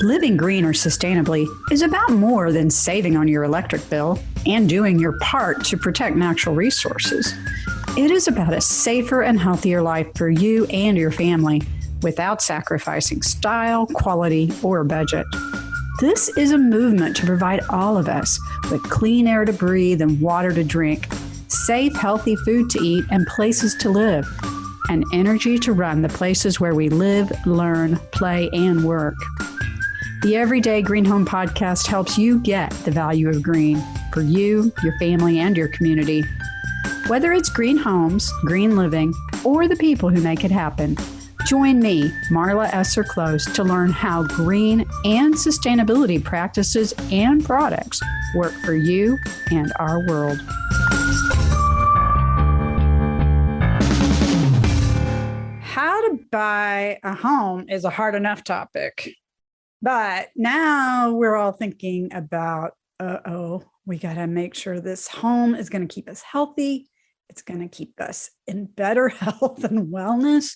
Living green or sustainably is about more than saving on your electric bill and doing your part to protect natural resources. It is about a safer and healthier life for you and your family without sacrificing style, quality, or budget. This is a movement to provide all of us with clean air to breathe and water to drink, safe, healthy food to eat and places to live, and energy to run the places where we live, learn, play, and work. The Everyday Green Home Podcast helps you get the value of green for you, your family, and your community. Whether it's green homes, green living, or the people who make it happen, join me, Marla Esser-Close, to learn how green and sustainability practices and products work for you and our world. How to buy a home is a hard enough topic. But now we're all thinking about, we got to make sure this home is going to keep us healthy. It's going to keep us in better health and wellness,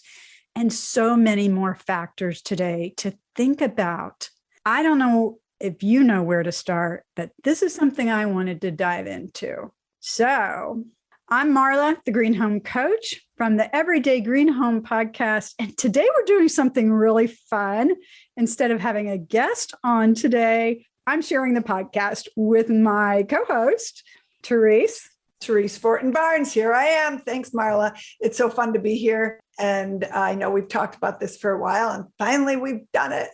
and so many more factors today to think about. I don't know if you know where to start, but this is something I wanted to dive into. So I'm Marla, the Green Home Coach from the Everyday Green Home Podcast. And today we're doing something really fun. Instead of having a guest on today, I'm sharing the podcast with my co-host, Therese Forton-Barnes. Here I am. Thanks, Marla. It's so fun to be here. And I know we've talked about this for a while, and finally we've done it.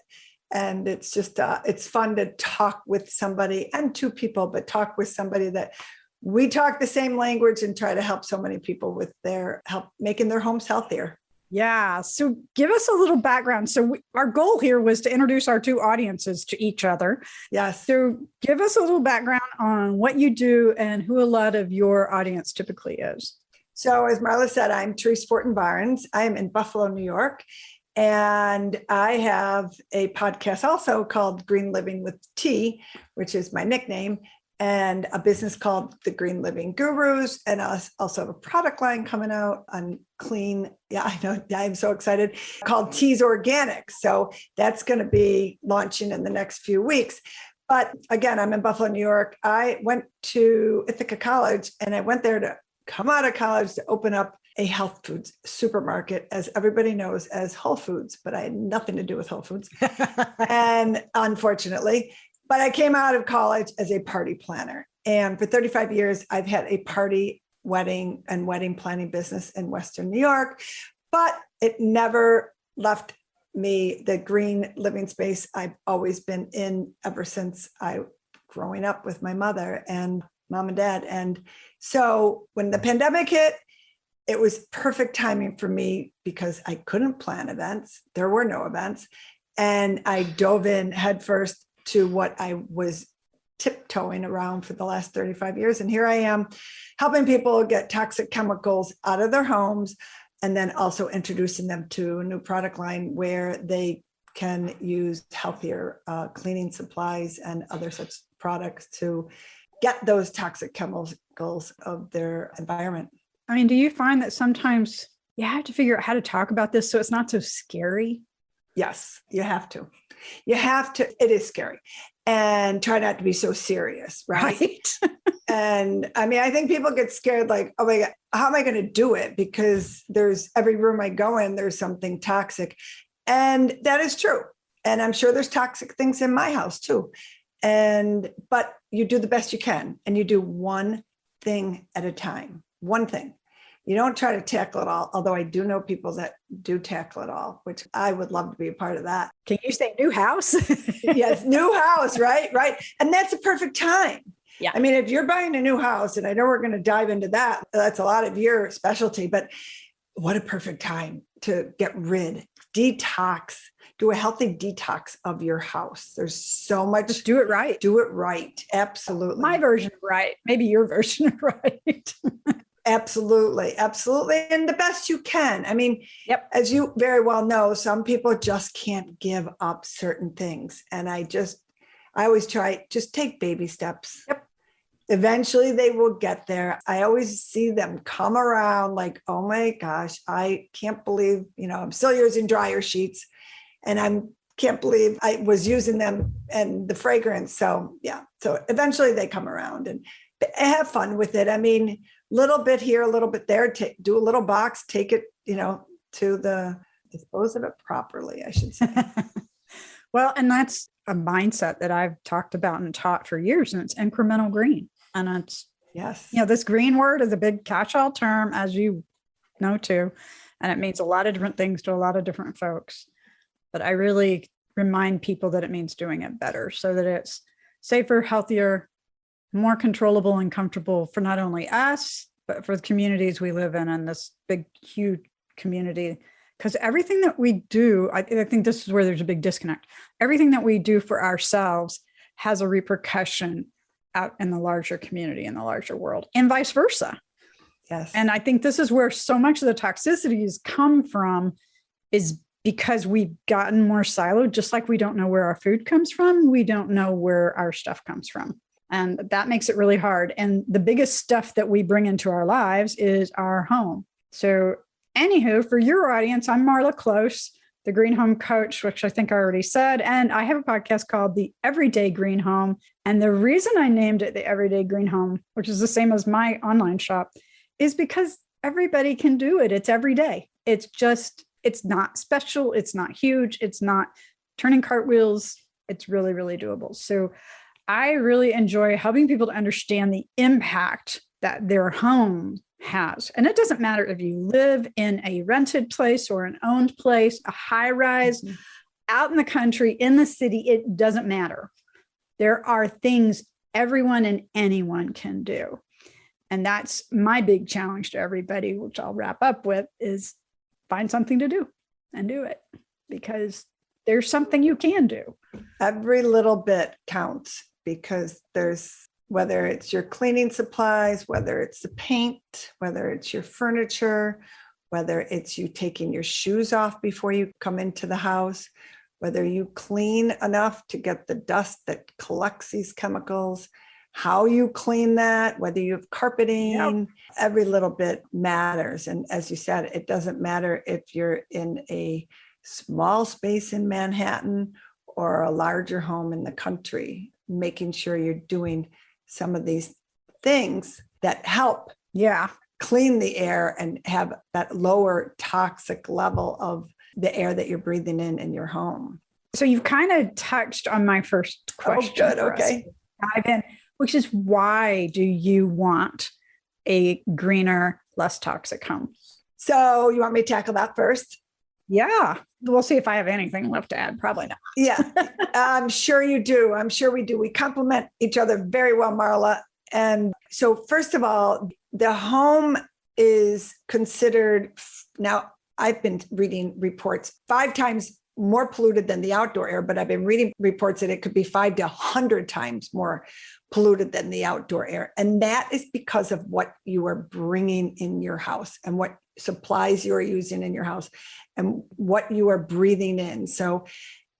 And it's just, it's fun to talk with somebody, and two people, but talk with somebody that we talk the same language and try to help so many people with their help making their homes healthier. Yeah. So give us a little background. So our goal here was to introduce our two audiences to each other. Yes. So give us a little background on what you do and who a lot of your audience typically is. So as Marla said, I'm Therese Forton-Barnes. I'm in Buffalo, New York. And I have a podcast also called Green Living with T, which is my nickname, and a business called The Green Living Gurus. And I also have a product line coming out on clean. Yeah, I know. I'm so excited. Called T's Organics. So that's going to be launching in the next few weeks. But again, I'm in Buffalo, New York. I went to Ithaca College, and I went there to come out of college to open up a health foods supermarket, as everybody knows as Whole Foods, but I had nothing to do with Whole Foods. And unfortunately, but I came out of college as a party planner. And for 35 years, I've had a party, wedding, and wedding planning business in Western New York, but it never left me the green living space I've always been in ever since growing up with my mother and mom and dad. And so when the pandemic hit, it was perfect timing for me because I couldn't plan events. There were no events. And I dove in headfirst to what I was tiptoeing around for the last 35 years. And here I am helping people get toxic chemicals out of their homes, and then also introducing them to a new product line where they can use healthier cleaning supplies and other such products to get those toxic chemicals of their environment. I mean, do you find that sometimes you have to figure out how to talk about this so it's not so scary? Yes, you have to. You have to. It is scary. And try not to be so serious, right? And I mean, I think people get scared like, oh my God, how am I going to do it? Because there's every room I go in, there's something toxic. And that is true. And I'm sure there's toxic things in my house too. But you do the best you can, and you do one thing at a time, one thing. You don't try to tackle it all, although I do know people that do tackle it all, which I would love to be a part of that. Can you say new house? Yes, new house, right? And that's a perfect time. Yeah. I mean, if you're buying a new house, and I know we're going to dive into that, that's a lot of your specialty, but what a perfect time to get rid, detox, do a healthy detox of your house. There's so much. Just do it right. Do it right. Absolutely. My version of right. Maybe your version of right. Absolutely. Absolutely. And the best you can. I mean, yep. As you very well know, some people just can't give up certain things. And I always try, just take baby steps. Yep. Eventually they will get there. I always see them come around like, oh my gosh, I can't believe, I'm still using dryer sheets. And I'm can't believe I was using them and the fragrance. So yeah, so eventually they come around and have fun with it. I mean, little bit here, a little bit there, do a little box, take it, to the dispose of it properly, I should say. Well, and that's a mindset that I've talked about and taught for years, and it's incremental green. And it's, yes, this green word is a big catch-all term, as you know too, and it means a lot of different things to a lot of different folks. But I really remind people that it means doing it better so that it's safer, healthier, more controllable and comfortable for not only us, but for the communities we live in this big, huge community. Because everything that we do, I think this is where there's a big disconnect. Everything that we do for ourselves has a repercussion out in the larger community, in the larger world, and vice versa. Yes. And I think this is where so much of the toxicities come from, is because we've gotten more siloed. Just like we don't know where our food comes from, we don't know where our stuff comes from. And that makes it really hard. And the biggest stuff that we bring into our lives is our home. So anywho, for your audience, I'm Marla Close, the Green Home Coach, which I think I already said. And I have a podcast called The Everyday Green Home. And the reason I named it The Everyday Green Home, which is the same as my online shop, is because everybody can do it. It's every day. It's not special. It's not huge. It's not turning cartwheels. It's really, really doable. So I really enjoy helping people to understand the impact that their home has. And it doesn't matter if you live in a rented place or an owned place, a high rise, out in the country, in the city, it doesn't matter. There are things everyone and anyone can do. And that's my big challenge to everybody, which I'll wrap up with, is find something to do and do it, because there's something you can do. Every little bit counts, because whether it's your cleaning supplies, whether it's the paint, whether it's your furniture, whether it's you taking your shoes off before you come into the house, whether you clean enough to get the dust that collects these chemicals, how you clean that, whether you have carpeting, every little bit matters. And as you said, it doesn't matter if you're in a small space in Manhattan or a larger home in the country, making sure you're doing some of these things that help clean the air and have that lower toxic level of the air that you're breathing in your home. So you've kind of touched on my first question. Oh, good. Okay. Dive in, which is, why do you want a greener, less toxic home? So you want me to tackle that first? Yeah. We'll see if I have anything left to add. Probably not. Yeah, I'm sure you do. I'm sure we do. We complement each other very well, Marla. And so first of all, the home is considered, now I've been reading reports 5 times more polluted than the outdoor air, but I've been reading reports that it could be 5 to 100 times more polluted than the outdoor air. And that is because of what you are bringing in your house and what supplies you're using in your house and what you are breathing in. So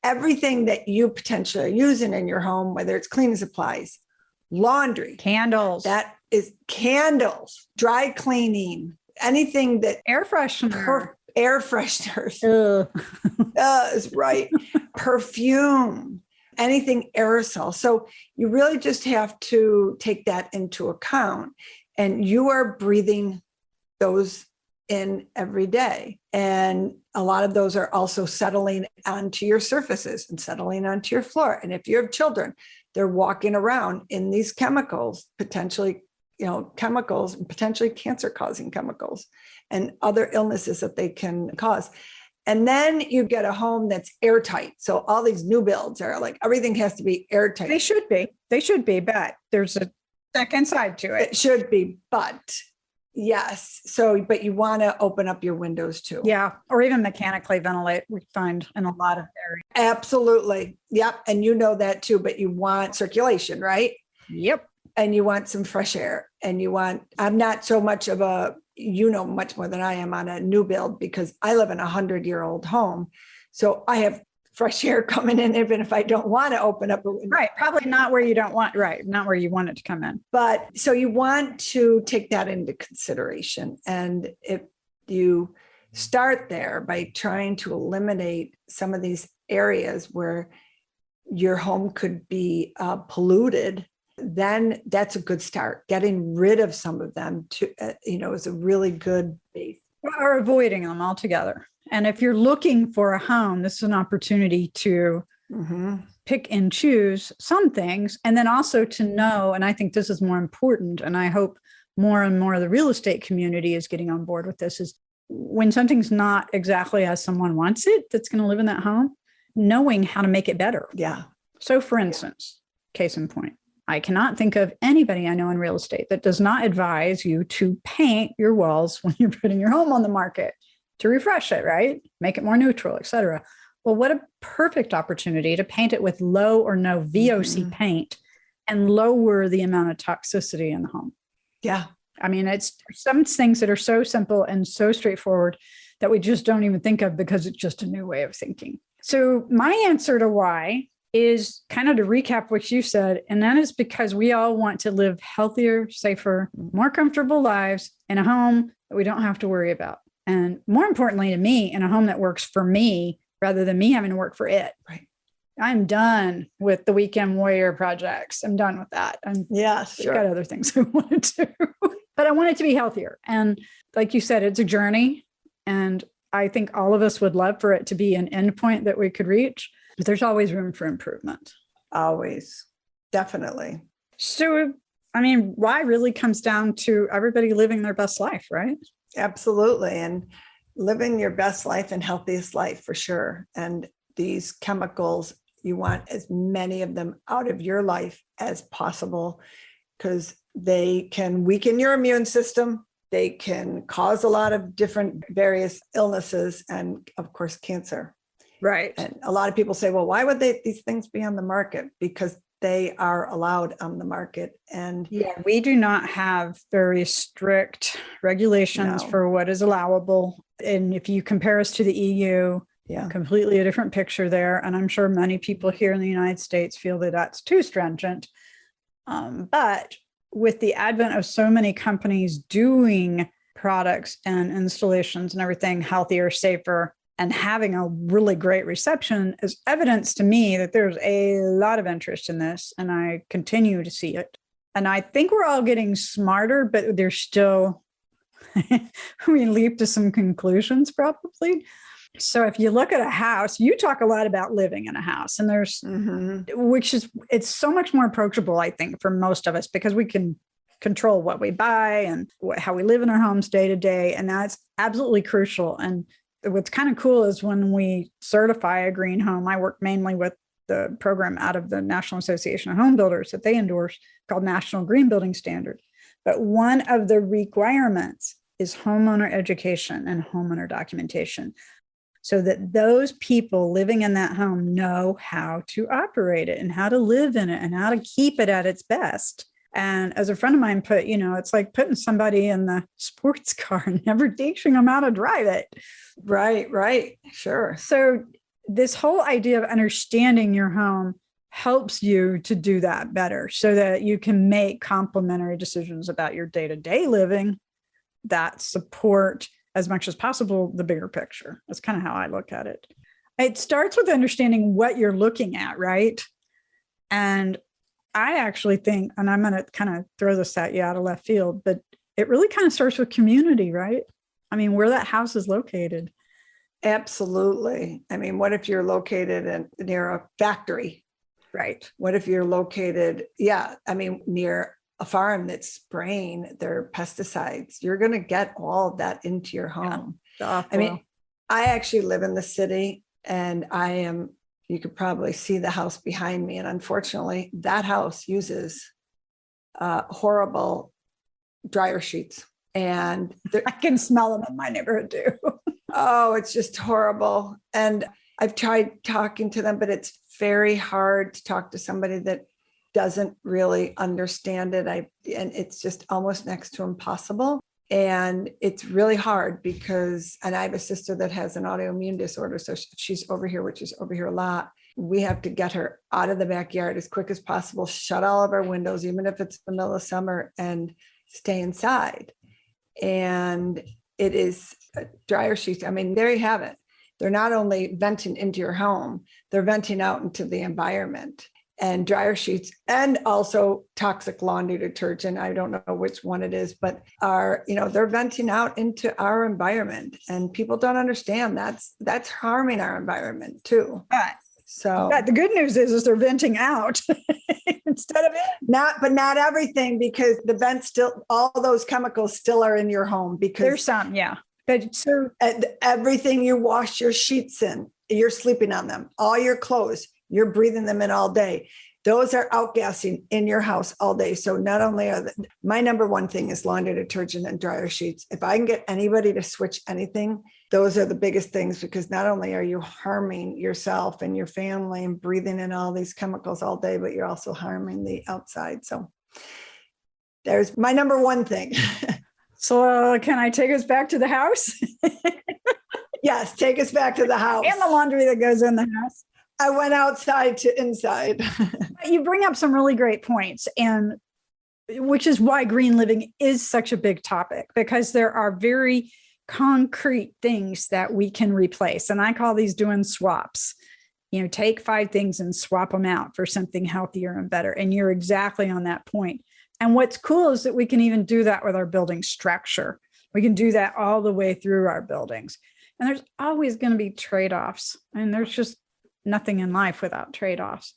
everything that you potentially are using in your home, whether it's cleaning supplies, laundry, candles, that is candles, dry cleaning, anything that air freshener, air fresheners is right, perfume, anything aerosol. So you really just have to take that into account, and you are breathing those in every day. And a lot of those are also settling onto your surfaces and settling onto your floor. And if you have children, they're walking around in these chemicals, potentially, chemicals, potentially cancer causing chemicals and other illnesses that they can cause. And then you get a home that's airtight. So all these new builds are like, everything has to be airtight. They should be, but there's a second side to it. It should be, but yes. So, but you want to open up your windows too. Yeah. Or even mechanically ventilate, we find in a lot of areas. Absolutely. Yep. And you know that too, but you want circulation, right? Yep. And you want some fresh air, and I'm not so much of a, much more than I am on a new build, because I live in a 100-year-old home. So I have fresh air coming in, even if I don't want to open up a window. Right. Probably not where you don't want, right. Not where you want it to come in. But so you want to take that into consideration. And if you start there by trying to eliminate some of these areas where your home could be polluted, then that's a good start. Getting rid of some of them is a really good base. Or avoiding them altogether. And if you're looking for a home, this is an opportunity to pick and choose some things, and then also to know, and I think this is more important, and I hope more and more of the real estate community is getting on board with this, is when something's not exactly as someone wants it that's going to live in that home, knowing how to make it better. Yeah. So for instance, case in point, I cannot think of anybody I know in real estate that does not advise you to paint your walls when you're putting your home on the market to refresh it, right? Make it more neutral, et cetera. Well, what a perfect opportunity to paint it with low or no VOC paint and lower the amount of toxicity in the home. Yeah. I mean, it's some things that are so simple and so straightforward that we just don't even think of because it's just a new way of thinking. So my answer to why is kind of to recap what you said, and that is because we all want to live healthier, safer, more comfortable lives in a home that we don't have to worry about. And more importantly to me, in a home that works for me rather than me having to work for it. Right. I'm done with the weekend warrior projects. I'm done with that. I've got other things I want to do, but I want it to be healthier. And like you said, it's a journey. And I think all of us would love for it to be an endpoint that we could reach, but there's always room for improvement. Always. Definitely. So, I mean, why really comes down to everybody living their best life, right? Absolutely. And living your best life and healthiest life for sure. And these chemicals, you want as many of them out of your life as possible because they can weaken your immune system. They can cause a lot of different various illnesses and, of course, cancer. Right. And a lot of people say, well, why would these things be on the market? Because they are allowed on the market. And yeah, we do not have very strict regulations for what is allowable. And if you compare us to the EU, completely a different picture there. And I'm sure many people here in the United States feel that that's too stringent. But with the advent of so many companies doing products and installations and everything healthier, safer, and having a really great reception is evidence to me that there's a lot of interest in this, and I continue to see it. And I think we're all getting smarter, but there's still, we leap to some conclusions probably. So if you look at a house, you talk a lot about living in a house, and there's, it's so much more approachable, I think, for most of us, because we can control what we buy and how we live in our homes day to day. And that's absolutely crucial. And what's kind of cool is when we certify a green home, I work mainly with the program out of the National Association of Home Builders that they endorse called National Green Building Standard. But one of the requirements is homeowner education and homeowner documentation, so that those people living in that home know how to operate it and how to live in it and how to keep it at its best. And as a friend of mine put, it's like putting somebody in the sports car and never teaching them how to drive it. Right. Sure. So this whole idea of understanding your home helps you to do that better so that you can make complementary decisions about your day-to-day living that support as much as possible the bigger picture. That's kind of how I look at it. It starts with understanding what you're looking at, right? And I actually think, and I'm going to kind of throw this at you out of left field, but it really kind of starts with community, right? I mean, where that house is located. Absolutely. I mean, what if you're located near a factory? Right. What if you're located, near a farm that's spraying their pesticides? You're going to get all of that into your home. Yeah. I mean, I actually live in the city, and you could probably see the house behind me. And unfortunately, that house uses horrible dryer sheets. And I can smell them in my neighborhood too. Oh, it's just horrible. And I've tried talking to them, but it's very hard to talk to somebody that doesn't really understand it. And it's just almost next to impossible. And it's really hard because, and I have a sister that has an autoimmune disorder. So she's over here, which is over here a lot. We have to get her out of the backyard as quick as possible, shut all of our windows, even if it's the middle of summer, and stay inside. And it is dryer sheets. I mean, there you have it. they're not only venting into your home, they're venting out into the environment. And dryer sheets and also toxic laundry detergent, I don't know which one it is, but they're venting out into our environment, and people don't understand that's harming our environment too. Right. So but the good news is they're venting out instead of not everything, because the vents still, all those chemicals still are in your home, because there's some, yeah. But so everything you wash your sheets in, you're sleeping on them, all your clothes, you're breathing them in all day. Those are outgassing in your house all day. So not only my number one thing is laundry detergent and dryer sheets. If I can get anybody to switch anything, those are the biggest things, because not only are you harming yourself and your family and breathing in all these chemicals all day, but you're also harming the outside. So there's my number one thing. So can I take us back to the house? Yes, take us back to the house. And the laundry that goes in the house. I went outside to inside. You bring up some really great points, and which is why green living is such a big topic, because there are very concrete things that we can replace. And I call these doing swaps. Take 5 things and swap them out for something healthier and better. And you're exactly on that point. And what's cool is that we can even do that with our building structure. We can do that all the way through our buildings. And there's always going to be trade-offs. And there's just nothing in life without trade-offs.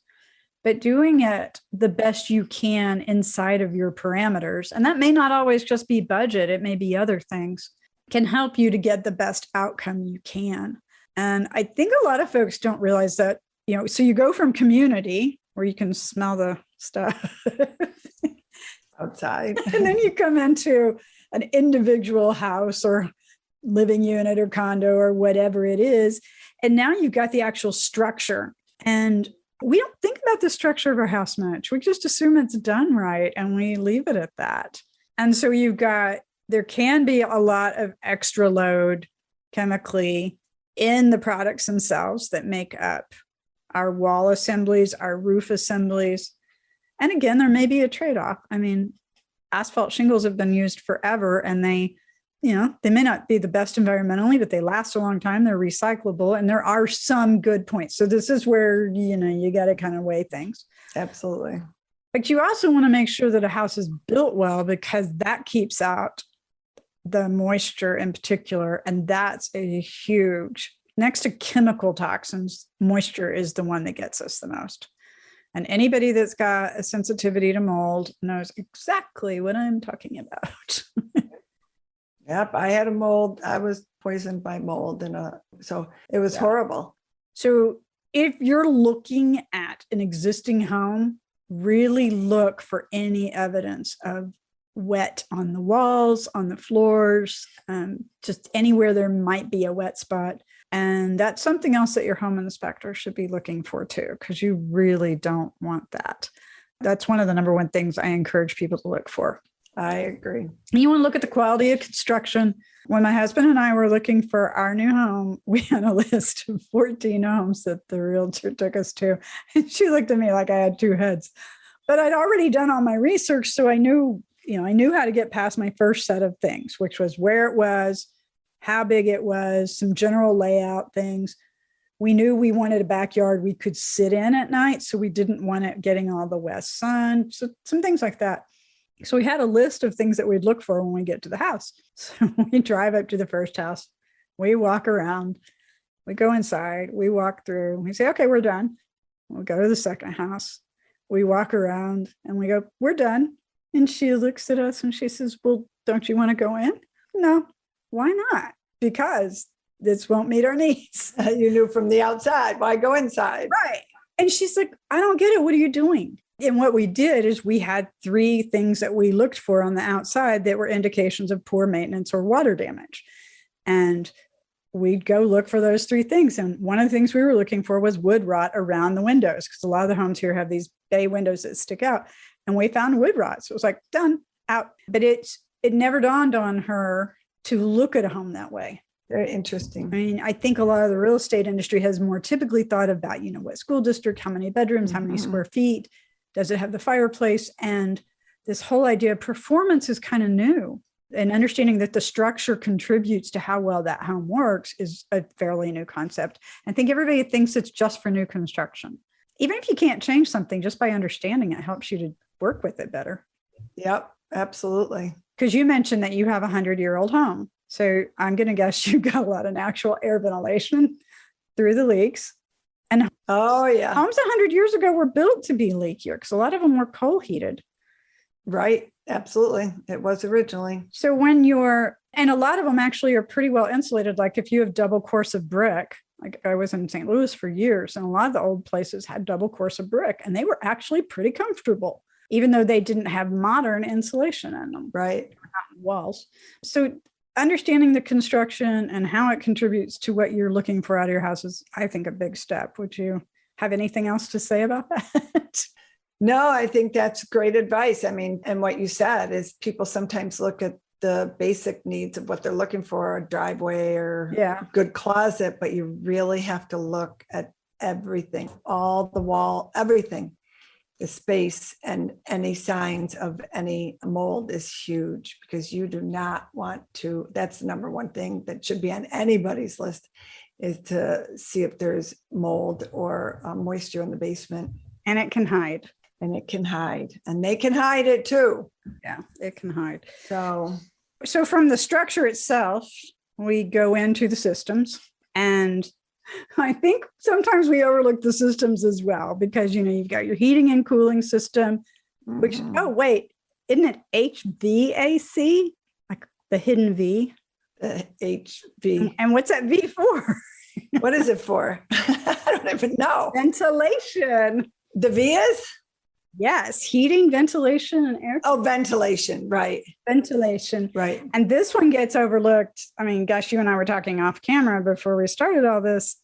But doing it the best you can inside of your parameters, and that may not always just be budget, it may be other things, can help you to get the best outcome you can. And I think a lot of folks don't realize that, so you go from community where you can smell the stuff outside, and then you come into an individual house or living unit or condo or whatever it is. And now you've got the actual structure. And we don't think about the structure of our house much. We just assume it's done right and we leave it at that. And so there can be a lot of extra load chemically in the products themselves that make up our wall assemblies, our roof assemblies. And again, there may be a trade-off. I mean, asphalt shingles have been used forever, and they may not be the best environmentally, but they last a long time. They're recyclable, and there are some good points. So this is where, you got to kind of weigh things. Absolutely. But you also want to make sure that a house is built well, because that keeps out the moisture in particular. And that's a huge, next to chemical toxins, moisture is the one that gets us the most. And anybody that's got a sensitivity to mold knows exactly what I'm talking about. Yep, I had a mold. I was poisoned by mold, so it was horrible. So if you're looking at an existing home, really look for any evidence of wet on the walls, on the floors, just anywhere there might be a wet spot. And that's something else that your home inspector should be looking for too, because you really don't want that. That's one of the number one things I encourage people to look for. I agree. You want to look at the quality of construction. When my husband and I were looking for our new home, we had a list of 14 homes that the realtor took us to. And she looked at me like I had 2 heads. But I'd already done all my research, so I knew how to get past my first set of things, which was where it was, how big it was, some general layout things. We knew we wanted a backyard we could sit in at night, so we didn't want it getting all the west sun. So some things like that. So we had a list of things that we'd look for when we get to the house. So we drive up to the first house, we walk around, we go inside, we walk through, we say, okay, we're done. We'll go to the second house. We walk around and we go, we're done. And she looks at us and she says, well, don't you want to go in? No. Why not? Because this won't meet our needs. You knew from the outside. Why go inside? Right. And she's like, I don't get it. What are you doing? And what we did is we had 3 things that we looked for on the outside that were indications of poor maintenance or water damage. And we'd go look for those 3 things. And one of the things we were looking for was wood rot around the windows, because a lot of the homes here have these bay windows that stick out. And we found wood rot. So it was like, done, out. But it never dawned on her to look at a home that way. Very interesting. I mean, I think a lot of the real estate industry has more typically thought about, what school district, how many bedrooms, how many square feet, does it have the fireplace? And this whole idea of performance is kind of new. And understanding that the structure contributes to how well that home works is a fairly new concept. I think everybody thinks it's just for new construction. Even if you can't change something, just by understanding it helps you to work with it better. Yep, absolutely. Because you mentioned that you have a 100-year-old home. So I'm going to guess you've got a lot of natural air ventilation through the leaks. And oh, yeah. Homes 100 years ago were built to be leakier because a lot of them were coal heated. Right. Absolutely. It was originally. So and a lot of them actually are pretty well insulated. Like if you have double course of brick, like I was in St. Louis for years, and a lot of the old places had double course of brick, and they were actually pretty comfortable, even though they didn't have modern insulation in them. Right. Walls. So understanding the construction and how it contributes to what you're looking for out of your house is, I think, a big step. Would you have anything else to say about that? No, I think that's great advice. I mean, and what you said is people sometimes look at the basic needs of what they're looking for, a driveway or good closet, but you really have to look at everything, all the wall, everything. The space and any signs of any mold is huge, because you do not want to, that's the number one thing that should be on anybody's list, is to see if there's mold or moisture in the basement. And it can hide. And it can hide. And they can hide it too. Yeah, it can hide. So from the structure itself, we go into the systems. And I think sometimes we overlook the systems as well, because, you've got your heating and cooling system, which, oh, wait, isn't it HVAC? Like the hidden V? The HV. And what's that V for? What is it for? I don't even know. Ventilation. The V is? Yes, heating, ventilation, and air. Oh, ventilation, right. Ventilation. Right. And this one gets overlooked. I mean, gosh, you and I were talking off camera before we started all this.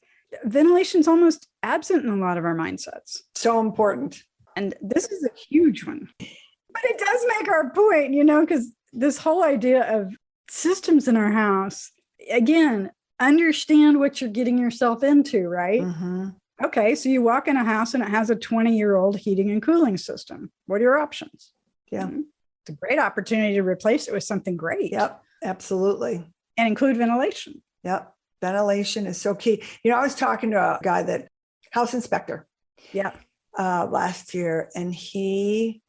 Ventilation's almost absent in a lot of our mindsets. So important. And this is a huge one. But it does make our point, because this whole idea of systems in our house, again, understand what you're getting yourself into, right? Mm-hmm. Okay, so you walk in a house and it has a 20-year-old heating and cooling system. What are your options? Yeah. It's a great opportunity to replace it with something great. Yep, absolutely. And include ventilation. Yep, ventilation is so key. I was talking to a guy house inspector. Yeah. Last year, and I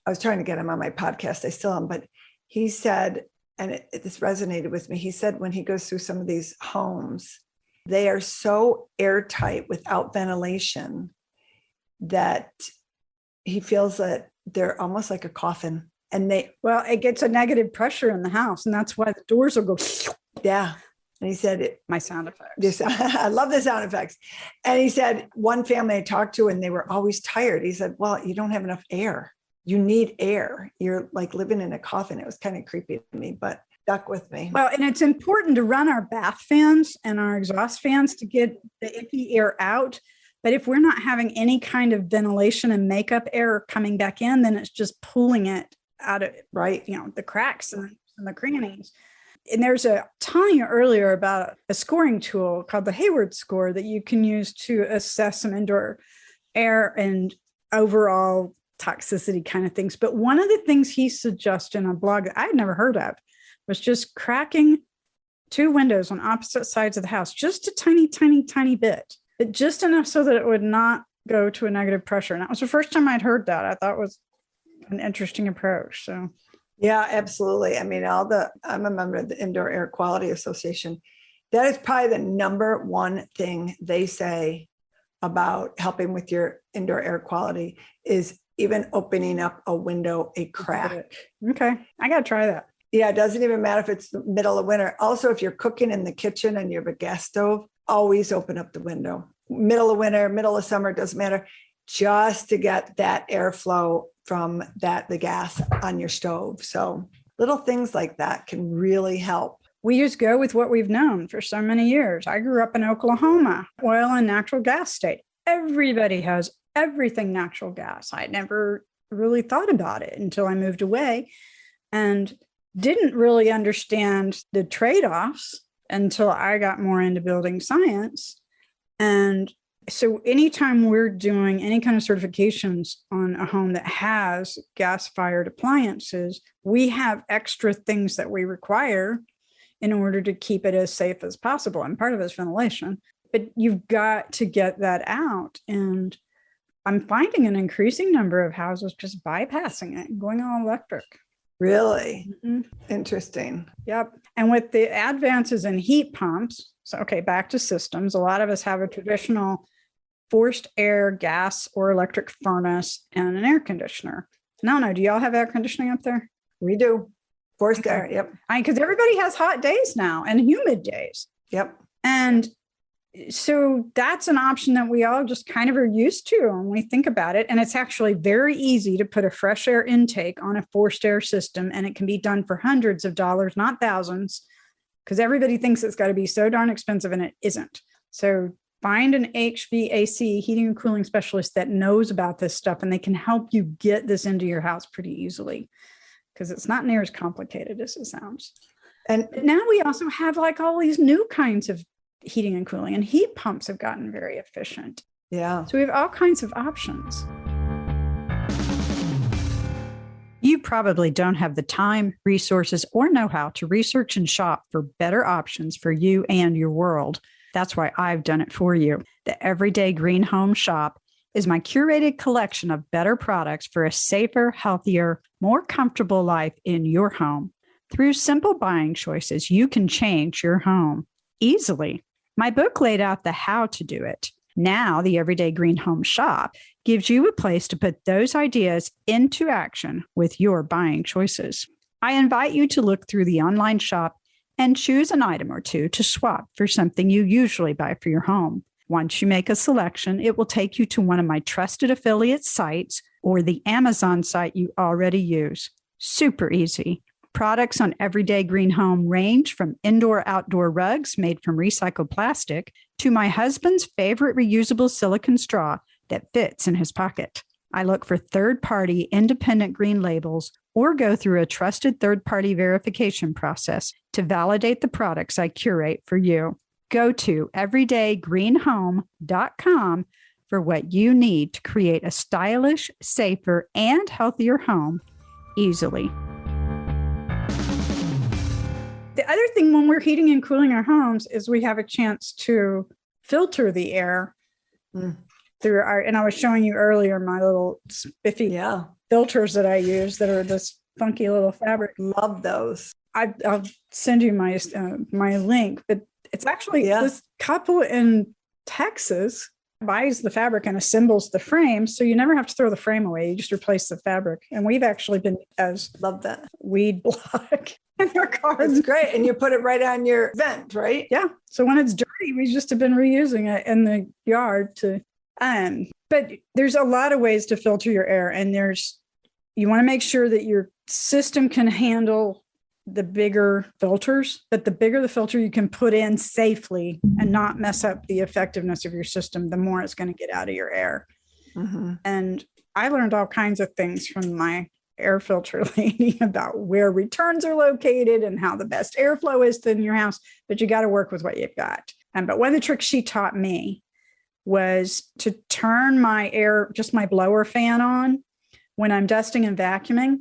was trying to get him on my podcast. I still am, but he said, and this resonated with me. He said when he goes through some of these homes, they are so airtight without ventilation that he feels that they're almost like a coffin. And it gets a negative pressure in the house, and that's why the doors will go. Yeah. And he said, my sound effects. Yes, I love the sound effects. And he said, one family I talked to, and they were always tired. He said, well, you don't have enough air. You need air. You're like living in a coffin. It was kind of creepy to me, but stuck with me. Well, and it's important to run our bath fans and our exhaust fans to get the icky air out. But if we're not having any kind of ventilation and makeup air coming back in, then it's just pulling it out of, right, the cracks and the crannies. And there's telling you earlier about a scoring tool called the Hayward score that you can use to assess some indoor air and overall toxicity kind of things. But one of the things he suggested in a blog that I had never heard of was just cracking 2 windows on opposite sides of the house, just a tiny, tiny, tiny bit, but just enough so that it would not go to a negative pressure. And that was the first time I'd heard that. I thought it was an interesting approach. So, yeah, absolutely. I mean, I'm a member of the Indoor Air Quality Association. That is probably the number one thing they say about helping with your indoor air quality is even opening up a window, a crack. Okay. I got to try that. Yeah, it doesn't even matter if it's the middle of winter. Also, if you're cooking in the kitchen and you have a gas stove, always open up the window. Middle of winter, middle of summer, it doesn't matter, just to get that airflow from the gas on your stove. So little things like that can really help. We just go with what we've known for so many years. I grew up in Oklahoma, oil and natural gas state. Everybody has everything natural gas. I never really thought about it until I moved away and didn't really understand the trade-offs until I got more into building science and So anytime we're doing any kind of certifications on a home that has gas-fired appliances, we have extra things that we require in order to keep it as safe as possible. And part of it is ventilation, but you've got to get that out. And I'm finding an increasing number of houses just bypassing it and going all electric. Really? Interesting. Yep. And with the advances in heat pumps, so, okay, back to systems. A lot of us have a traditional forced air, gas, or electric furnace and an air conditioner. No, do y'all have air conditioning up there? We do. Forced air. Yep. Because everybody has hot days now and humid days. Yep. And so that's an option that we all just kind of are used to when we think about it. And it's actually very easy to put a fresh air intake on a forced air system. And it can be done for hundreds of dollars, not thousands, because everybody thinks it's got to be so darn expensive, and it isn't. So find an HVAC, heating and cooling specialist, that knows about this stuff, and they can help you get this into your house pretty easily, because it's not near as complicated as it sounds. And now we also have like all these new kinds of heating and cooling, and heat pumps have gotten very efficient. Yeah. So we have all kinds of options. You probably don't have the time, resources, or know-how to research and shop for better options for you and your world. That's why I've done it for you. The Everyday Green Home Shop is my curated collection of better products for a safer, healthier, more comfortable life in your home. Through simple buying choices, you can change your home easily. My book laid out the how to do it. Now, the Everyday Green Home Shop gives you a place to put those ideas into action with your buying choices. I invite you to look through the online shop and choose an item or two to swap for something you usually buy for your home. Once you make a selection, it will take you to one of my trusted affiliate sites or the Amazon site you already use. Super easy. Products on Everyday Green Home range from indoor-outdoor rugs made from recycled plastic to my husband's favorite reusable silicone straw that fits in his pocket. I look for third-party independent green labels or go through a trusted third-party verification process to validate the products I curate for you. Go to everydaygreenhome.com for what you need to create a stylish, safer, and healthier home easily. The other thing when we're heating and cooling our homes is we have a chance to filter the air through our, and I was showing you earlier my little spiffy filters that I use that are this funky little fabric. Love those. I'll send you my link, but it's actually this couple in Texas buys the fabric and assembles the frame. So you never have to throw the frame away. You just replace the fabric. And we've actually been as love that weed block in their cars. It's great. And you put it right on your vent, right? Yeah. So when it's dirty, we just have been reusing it in the yard to, but there's a lot of ways to filter your air. And you want to make sure that your system can handle the bigger filters, that the bigger the filter you can put in safely and not mess up the effectiveness of your system, the more it's going to get out of your air. Mm-hmm. And I learned all kinds of things from my air filter lady about where returns are located and how the best airflow is in your house, but you got to work with what you've got. But one of the tricks she taught me was to turn my blower fan on when I'm dusting and vacuuming,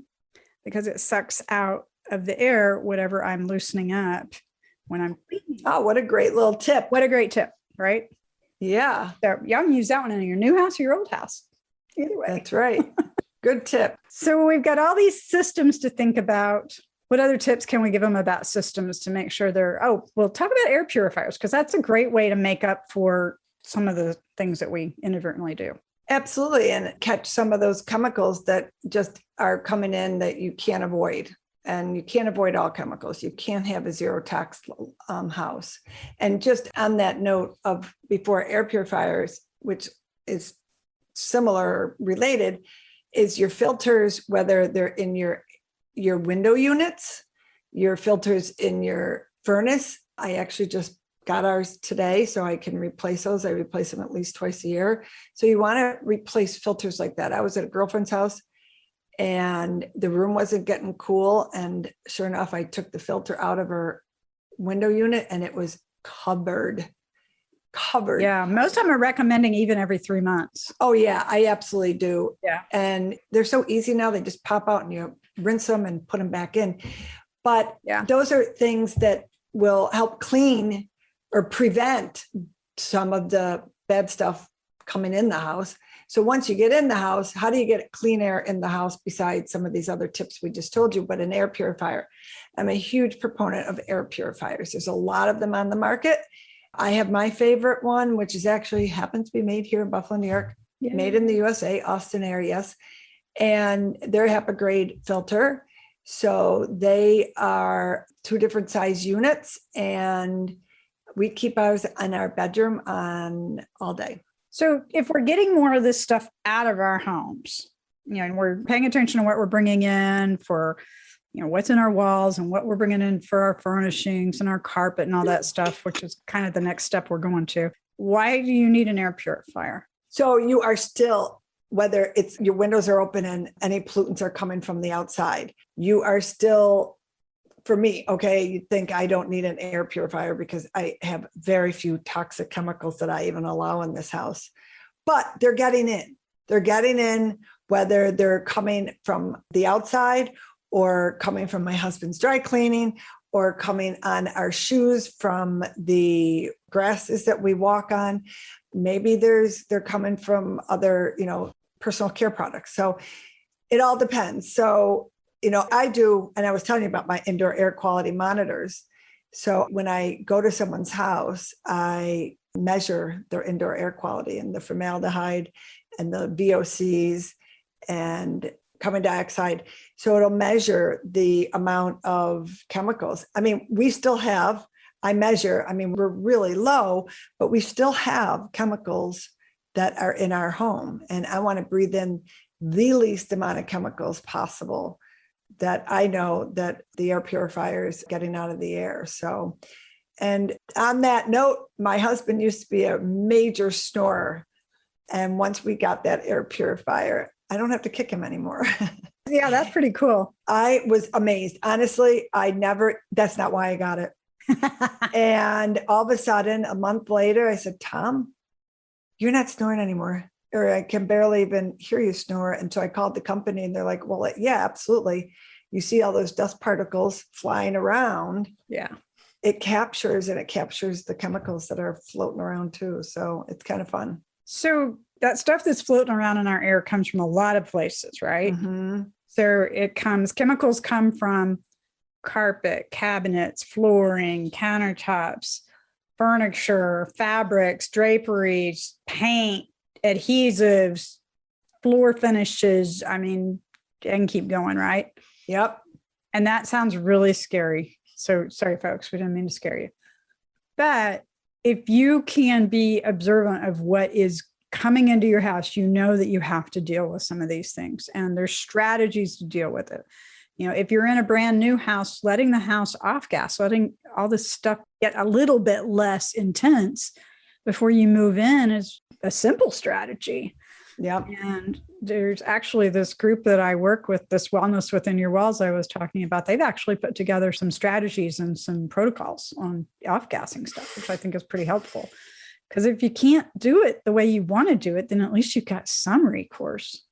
because it sucks out of the air whatever I'm loosening up when I'm cleaning. Oh, what a great little tip. What a great tip, right? Yeah. So y'all can use that one in your new house or your old house. Either way. That's right. Good tip. So we've got all these systems to think about. What other tips can we give them about systems to make sure we'll talk about air purifiers, because that's a great way to make up for some of the things that we inadvertently do. Absolutely. And catch some of those chemicals that just are coming in that you can't avoid. And you can't avoid all chemicals. You can't have a zero tox house. And just on that note of before air purifiers, which is similar, related, is your filters, whether they're in your window units, your filters in your furnace. I actually just got ours today, so I can replace those. I replace them at least twice a year. So you want to replace filters like that. I was at a girlfriend's house and the room wasn't getting cool. And sure enough, I took the filter out of her window unit and it was covered covered. Yeah. Most of them are recommending even every 3 months. Oh yeah, I absolutely do. Yeah. And they're so easy now. They just pop out and you rinse them and put them back in. But those are things that will help clean or prevent some of the bad stuff coming in the house. So once you get in the house, how do you get clean air in the house besides some of these other tips we just told you, but an air purifier? I'm a huge proponent of air purifiers. There's a lot of them on the market. I have my favorite one, which is actually happens to be made here in Buffalo, New York, made in the USA, Austin area, yes. And they're HEPA grade filter. So they are 2 different size units, and we keep ours in our bedroom on all day. So if we're getting more of this stuff out of our homes, and we're paying attention to what we're bringing in for, what's in our walls and what we're bringing in for our furnishings and our carpet and all that stuff, which is kind of the next step we're going to. Why do you need an air purifier? So you are still, whether it's your windows are open and any pollutants are coming from the outside, you are still, for me, okay, you think I don't need an air purifier because I have very few toxic chemicals that I even allow in this house, but they're getting in. They're getting in, whether they're coming from the outside or coming from my husband's dry cleaning or coming on our shoes from the grasses that we walk on. Maybe they're coming from other, personal care products. So it all depends. So I do, and I was telling you about my indoor air quality monitors. So when I go to someone's house, I measure their indoor air quality and the formaldehyde and the VOCs and carbon dioxide. So it'll measure the amount of chemicals. I mean, we still have, we're really low, but we still have chemicals that are in our home. And I want to breathe in the least amount of chemicals possible that I know that the air purifier is getting out of the air. So, and on that note, my husband used to be a major snorer. And once we got that air purifier, I don't have to kick him anymore. Yeah, that's pretty cool. I was amazed. Honestly, that's not why I got it. And all of a sudden, a month later, I said, Tom, you're not snoring anymore. Or I can barely even hear you snore. And so I called the company and they're like, well, yeah, absolutely. You see all those dust particles flying around. Yeah. It captures the chemicals that are floating around too. So it's kind of fun. So that stuff that's floating around in our air comes from a lot of places, right? Mm-hmm. So chemicals come from carpet, cabinets, flooring, countertops, furniture, fabrics, draperies, paint, adhesives, floor finishes. I mean, I can keep going, right? Yep. And that sounds really scary. So sorry, folks, we didn't mean to scare you. But if you can be observant of what is coming into your house, you know that you have to deal with some of these things. And there's strategies to deal with it. If you're in a brand new house, letting the house off gas, letting all this stuff get a little bit less intense before you move in is a simple strategy. Yep. And there's actually this group that I work with, this Wellness Within Your Walls I was talking about. They've actually put together some strategies and some protocols on off-gassing stuff, which I think is pretty helpful. Because if you can't do it the way you want to do it, then at least you've got some recourse.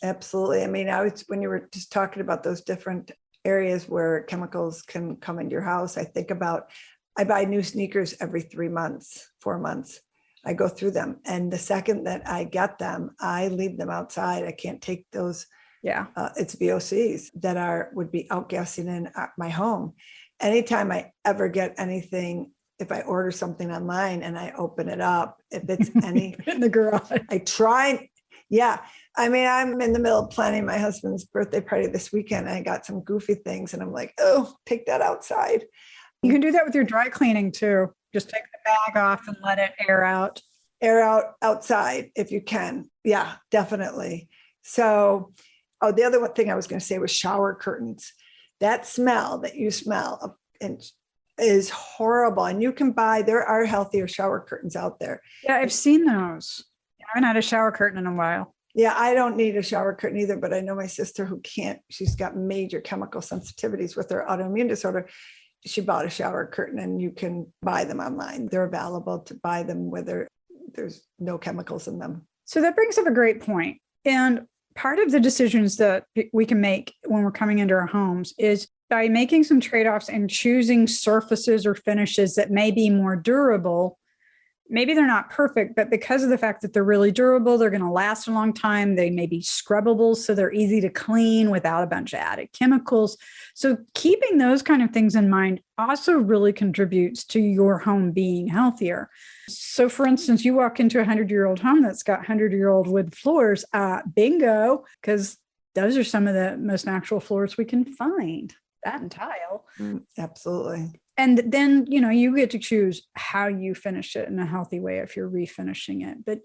Absolutely. I mean, when you were just talking about those different areas where chemicals can come into your house, I buy new sneakers every 3 months, 4 months. I go through them. And the second that I get them, I leave them outside. I can't take those. Yeah. It's VOCs that would be outgassing in my home. Anytime I ever get anything, if I order something online and I open it up, if it's any in the garage, I try. Yeah. I mean, I'm in the middle of planning my husband's birthday party this weekend. And I got some goofy things and I'm like, oh, take that outside. You can do that with your dry cleaning too. Just take the bag off and let it air out. Air out outside if you can. Yeah, definitely. So, the other one thing I was going to say was shower curtains. That smell that you smell is horrible. And there are healthier shower curtains out there. Yeah, I've seen those. I haven't had a shower curtain in a while. Yeah, I don't need a shower curtain either, but I know my sister who can't, she's got major chemical sensitivities with her autoimmune disorder. she bought a shower curtain, and you can buy them online. They're available to buy them whether there's no chemicals in them. So that brings up a great point. And part of the decisions that we can make when we're coming into our homes is by making some trade-offs and choosing surfaces or finishes that may be more durable. Maybe they're not perfect, but because of the fact that they're really durable, they're going to last a long time. They may be scrubbable, so they're easy to clean without a bunch of added chemicals. So keeping those kind of things in mind also really contributes to your home being healthier. So for instance, you walk into a 100-year-old home that's got 100-year-old wood floors, bingo, because those are some of the most natural floors we can find, that and tile. Absolutely. And then, you get to choose how you finish it in a healthy way if you're refinishing it. But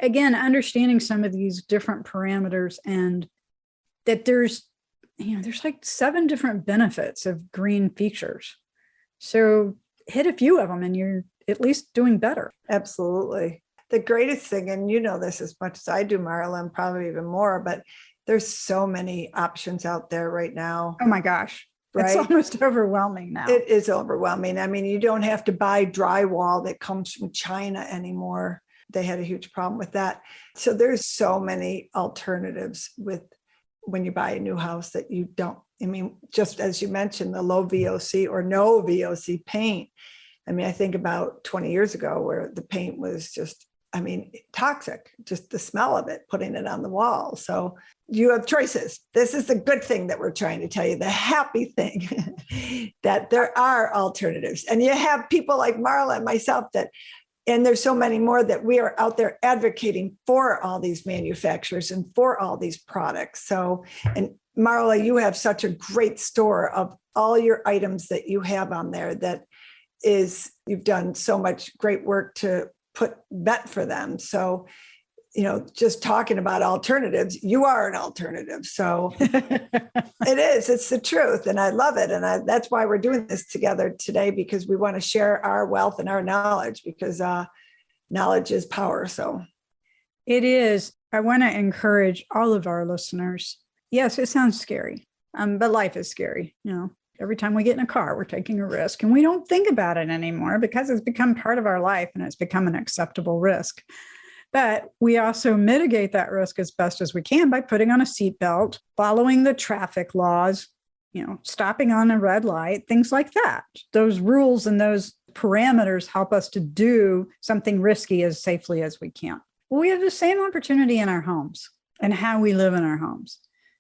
again, understanding some of these different parameters, and that there's like 7 different benefits of green features. So hit a few of them and you're at least doing better. Absolutely. The greatest thing, and you know this as much as I do, Marla, and probably even more, but there's so many options out there right now. Oh my gosh. Right? It's almost overwhelming now. It is overwhelming. I mean, you don't have to buy drywall that comes from China anymore. They had a huge problem with that. So there's so many alternatives with when you buy a new house that you don't, just as you mentioned, the low VOC or no VOC paint. I think about 20 years ago where the paint was just, toxic, just the smell of it, putting it on the wall. So you have choices. This is the good thing that we're trying to tell you, the happy thing, that there are alternatives. And you have people like Marla and myself and there's so many more that we are out there advocating for all these manufacturers and for all these products. So, and Marla, you have such a great store of all your items that you have on there you've done so much great work to vet for them. So, just talking about alternatives, you are an alternative. So it's the truth. And I love it. And that's why we're doing this together today, because we want to share our wealth and our knowledge, because knowledge is power. So it is. I want to encourage all of our listeners. Yes, it sounds scary, but life is scary. Every time we get in a car, we're taking a risk, and we don't think about it anymore because it's become part of our life and it's become an acceptable risk. But we also mitigate that risk as best as we can by putting on a seatbelt, following the traffic laws, stopping on a red light, things like that. Those rules and those parameters help us to do something risky as safely as we can. Well, we have the same opportunity in our homes and how we live in our homes.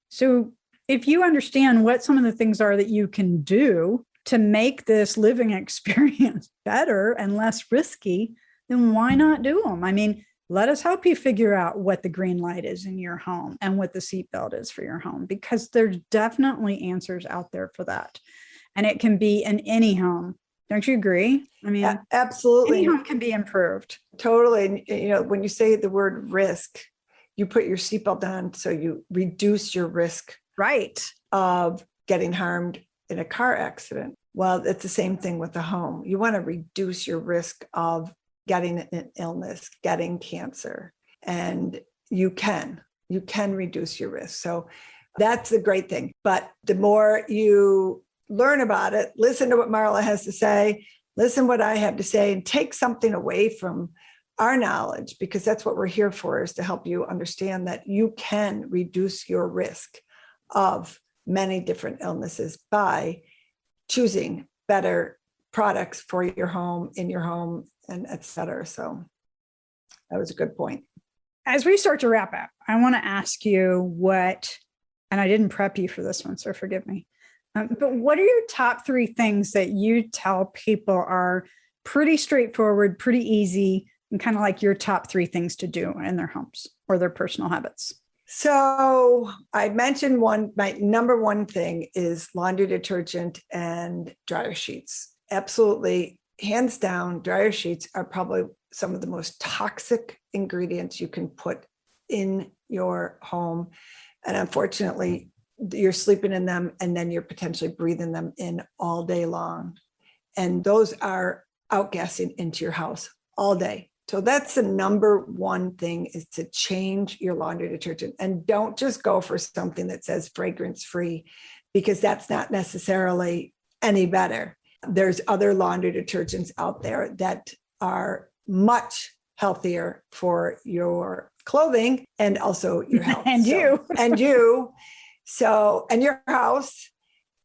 So if you understand what some of the things are that you can do to make this living experience better and less risky, then why not do them? Let us help you figure out what the green light is in your home and what the seatbelt is for your home, because there's definitely answers out there for that. And it can be in any home. Don't you agree? Yeah, absolutely. Any home can be improved. Totally. And, when you say the word risk, you put your seatbelt on, so you reduce your risk of getting harmed in a car accident. Well, it's the same thing with the home. You want to reduce your risk of getting an illness, getting cancer, and you can reduce your risk. So that's the great thing. But the more you learn about it, listen to what Marla has to say, listen what I have to say, and take something away from our knowledge, because that's what we're here for, is to help you understand that you can reduce your risk of many different illnesses by choosing better products for your home, in your home, and et cetera. So that was a good point. As we start to wrap up, I want to ask you and I didn't prep you for this one, so forgive me, but what are your top 3 things that you tell people are pretty straightforward, pretty easy, and kind of like your top 3 things to do in their homes or their personal habits? So I mentioned my number 1 thing is laundry detergent and dryer sheets. Absolutely, hands down, dryer sheets are probably some of the most toxic ingredients you can put in your home. And unfortunately, you're sleeping in them, and then you're potentially breathing them in all day long. And those are outgassing into your house all day. So that's the number 1 thing, is to change your laundry detergent. And don't just go for something that says fragrance free, because that's not necessarily any better. There's other laundry detergents out there that are much healthier for your clothing and also your health. And you. And you. So, and your house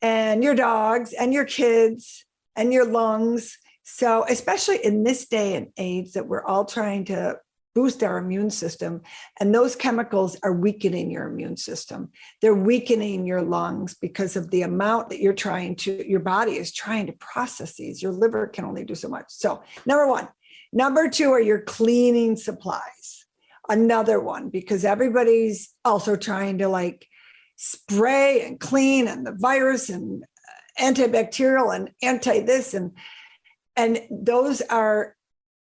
and your dogs and your kids and your lungs. So, especially in this day and age that we're all trying to boost our immune system, and those chemicals are weakening your immune system. They're weakening your lungs because of the amount that your body is trying to process these. Your liver can only do so much. So, number one. Number two are your cleaning supplies. Another one, because everybody's also trying to like spray and clean and the virus and antibacterial and anti this and those are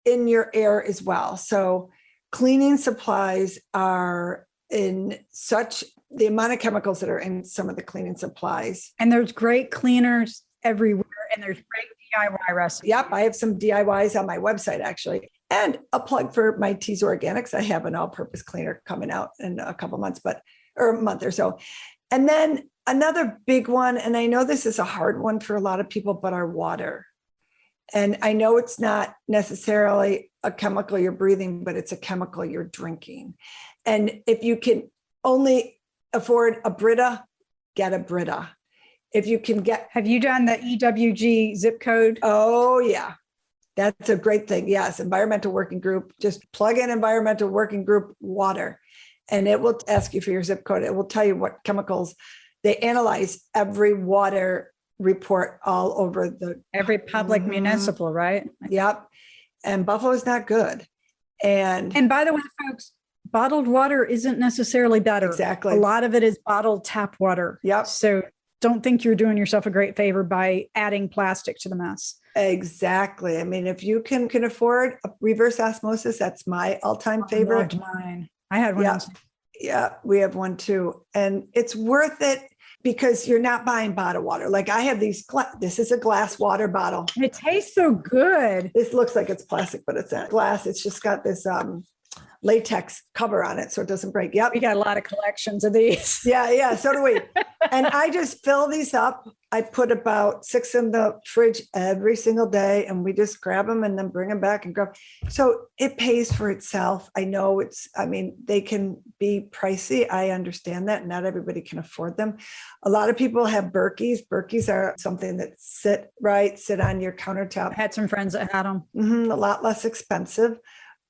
in your air as well. So cleaning supplies are in such the amount of chemicals that are in some of the cleaning supplies. And there's great cleaners everywhere, and there's great DIY recipes. Yep, I have some DIYs on my website actually. And a plug for my Teas Organics. I have an all-purpose cleaner coming out in a couple months, or a month or so. And then another big one, and I know this is a hard one for a lot of people, but our water. And I know it's not necessarily a chemical you're breathing, but it's a chemical you're drinking. And if you can only afford a Brita, get a Brita. If you can get... Have you done the EWG zip code? Oh, yeah. That's a great thing. Yes. Environmental Working Group. Just plug in Environmental Working Group water, and it will ask you for your zip code. It will tell you what chemicals. They analyze every water report all over every public municipal, right? Yep. And Buffalo's not good. And by the way, folks, bottled water isn't necessarily better. Exactly. A lot of it is bottled tap water. Yep. So don't think you're doing yourself a great favor by adding plastic to the mess. Exactly. I mean, if you can afford a reverse osmosis, that's my all-time favorite. I loved mine. I had one. Yeah, we have one too. And it's worth it because you're not buying bottled water. Like I have this is a glass water bottle. It tastes so good. This looks like it's plastic, but it's not glass. It's just got this latex cover on it so it doesn't break. Yep. We got a lot of collections of these. Yeah. So do we. And I just fill these up. I put about 6 in the fridge every single day, and we just grab them and then bring them back and grab. So it pays for itself. I know they can be pricey. I understand that. Not everybody can afford them. A lot of people have Berkeys. Berkeys are something that sit on your countertop. I had some friends that had them. A lot less expensive.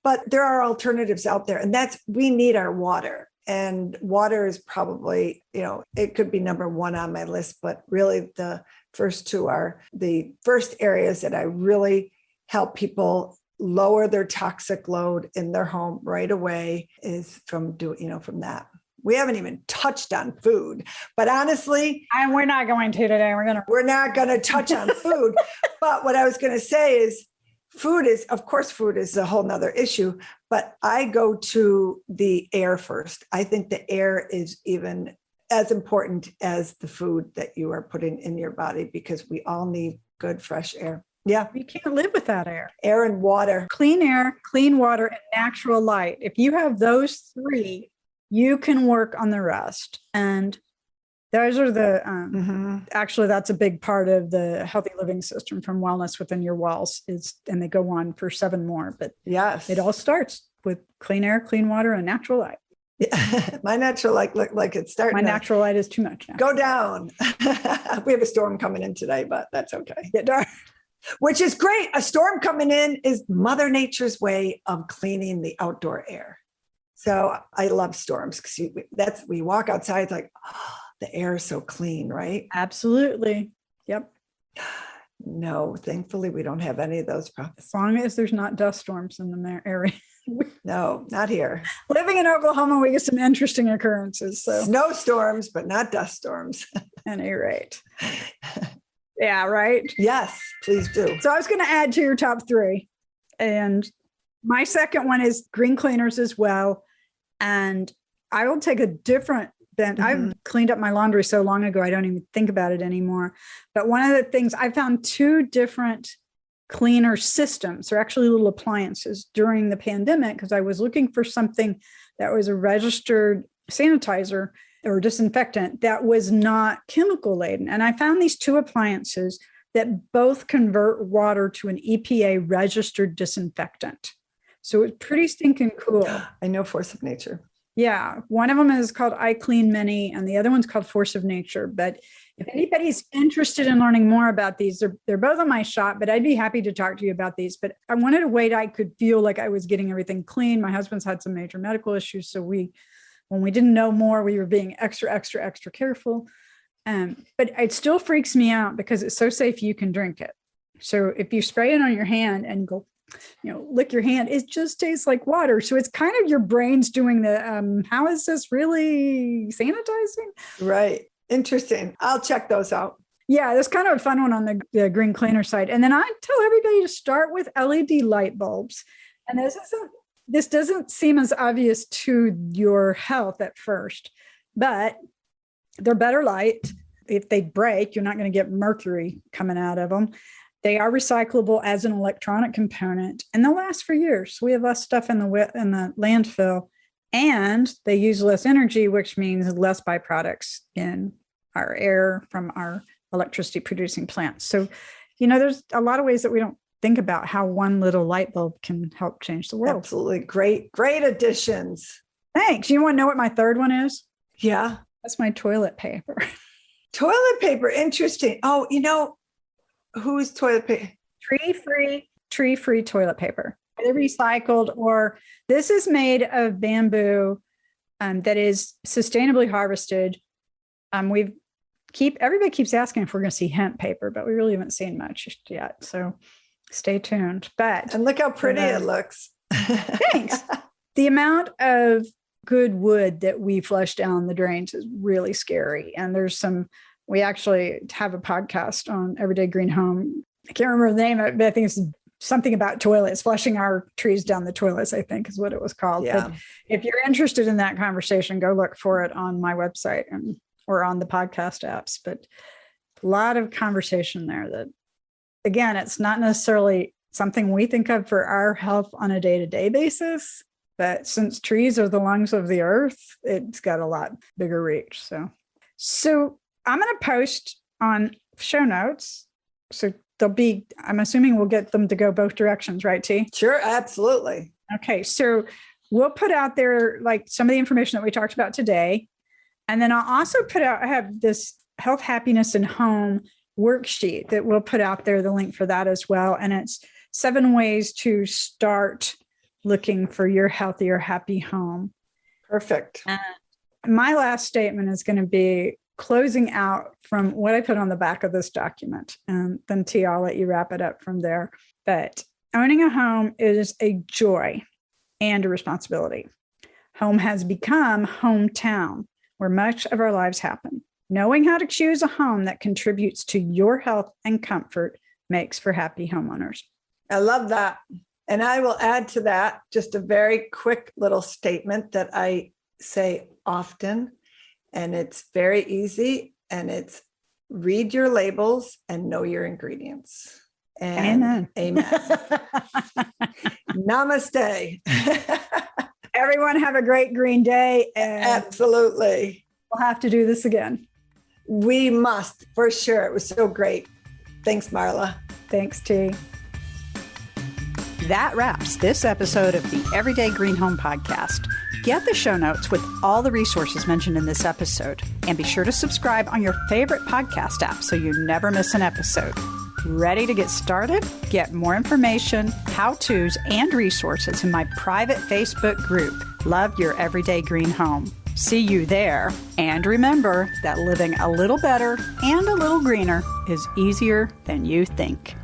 But there are alternatives out there, and we need our water. And water is probably, it could be number one on my list, but really the first two are the first areas that I really help people lower their toxic load in their home right away is from that. We haven't even touched on food, but honestly, and we're not going to today. We're not going to touch on food. But what I was going to say is, food is a whole nother issue, but I go to the air first. I think the air is even as important as the food that you are putting in your body because we all need good, fresh air. Yeah. You can't live without air. Air and water. Clean air, clean water, and natural light. If you have those three, you can work on the rest. And those are actually, that's a big part of the healthy living system from Wellness Within Your Walls and they go on for 7 more, but yes, it all starts with clean air, clean water, and natural light. Yeah. My natural light look like it's starting. My natural light is too much now. Go down. We have a storm coming in today, but that's okay. Get dark. Which is great. A storm coming in is Mother Nature's way of cleaning the outdoor air. So I love storms because we walk outside, it's like, the air is so clean, right? Absolutely. Yep. No, thankfully we don't have any of those problems. As long as there's not dust storms in the area. No, not here. Living in Oklahoma, we get some interesting occurrences. So snowstorms, but not dust storms. At any rate. Yeah, right? Yes, please do. So I was going to add to your top 3. And my second one is green cleaners as well. And I will take a different bent. I've cleaned up my laundry so long ago, I don't even think about it anymore. But one of the things, I found 2 different cleaner systems, or actually little appliances during the pandemic, because I was looking for something that was a registered sanitizer or disinfectant that was not chemical laden. And I found these 2 appliances that both convert water to an EPA registered disinfectant. So it's pretty stinking cool. I know Force of Nature. Yeah. One of them is called iClean Mini and the other one's called Force of Nature. But if anybody's interested in learning more about these, they're both on my shop, but I'd be happy to talk to you about these. But I wanted a way I could feel like I was getting everything clean. My husband's had some major medical issues. So when we didn't know more, we were being extra careful. But it still freaks me out because it's so safe you can drink it. So if you spray it on your hand and go, lick your hand, it just tastes like water. So it's kind of your brain's doing the, how is this really sanitizing? Right. Interesting. I'll check those out. Yeah, that's kind of a fun one on the green cleaner side. And then I tell everybody to start with LED light bulbs. And this doesn't seem as obvious to your health at first, but they're better light. If they break, you're not going to get mercury coming out of them. They are recyclable as an electronic component, and they'll last for years. We have less stuff in the landfill, and they use less energy, which means less byproducts in our air from our electricity producing plants. So, there's a lot of ways that we don't think about how one little light bulb can help change the world. Absolutely. Great additions. Thanks. You want to know what my third one is? Yeah. That's my toilet paper. Toilet paper. Interesting. Oh, who's toilet paper? Tree-free toilet paper. Either recycled or this is made of bamboo that is sustainably harvested. Everybody keeps asking if we're going to see hemp paper, but we really haven't seen much yet. So stay tuned. And look how pretty it looks. Thanks. The amount of good wood that we flush down the drains is really scary. And we actually have a podcast on Everyday Green Home. I can't remember the name of it, but I think it's something about toilets, flushing our trees down the toilets, I think is what it was called. Yeah. But if you're interested in that conversation, go look for it on my website or on the podcast apps. But a lot of conversation there that, again, it's not necessarily something we think of for our health on a day-to-day basis. But since trees are the lungs of the earth, it's got a lot bigger reach. So I'm going to post on show notes. So I'm assuming we'll get them to go both directions, right, T? Sure, absolutely. Okay. So we'll put out there like some of the information that we talked about today. And then I'll also I have this health, happiness, and home worksheet that we'll put out there, the link for that as well. And it's 7 ways to start looking for your healthier, happy home. Perfect. My last statement is going to be closing out from what I put on the back of this document. And then T, I'll let you wrap it up from there. But owning a home is a joy and a responsibility. Home has become hometown, where much of our lives happen. Knowing how to choose a home that contributes to your health and comfort makes for happy homeowners. I love that. And I will add to that just a very quick little statement that I say often, and it's very easy, and it's read your labels and know your ingredients. And amen. Namaste. Everyone have a great green day. And absolutely. We'll have to do this again. We must, for sure. It was so great. Thanks, Marla. Thanks, T. That wraps this episode of the Everyday Green Home Podcast. Get the show notes with all the resources mentioned in this episode. And be sure to subscribe on your favorite podcast app so you never miss an episode. Ready to get started? Get more information, how-tos, and resources in my private Facebook group, Love Your Everyday Green Home. See you there. And remember that living a little better and a little greener is easier than you think.